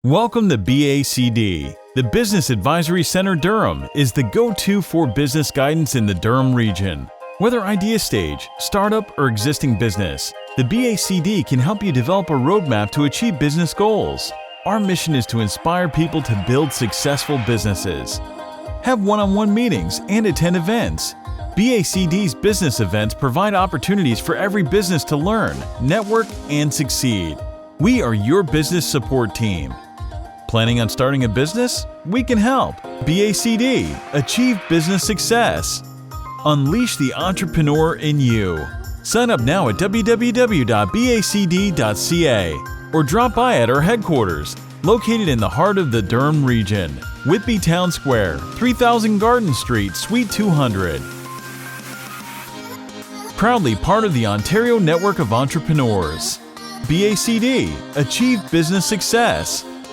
Welcome to BACD. The Business Advisory Center Durham is the go-to for business guidance in the Durham region. Whether idea stage, startup, or existing business, the BACD can help you develop a roadmap to achieve business goals. Our mission is to inspire people to build successful businesses. Have one-on-one meetings and attend events. BACD's business events provide opportunities for every business to learn, network, and succeed. We are your business support team. Planning on starting a business? We can help. BACD. Achieve business success. Unleash the entrepreneur in you. Sign up now at www.bacd.ca or drop by at our headquarters, located in the heart of the Durham region, Whitby Town Square, 3000 Garden Street, Suite 200. Proudly part of the Ontario Network of Entrepreneurs. BACD. Achieve business success.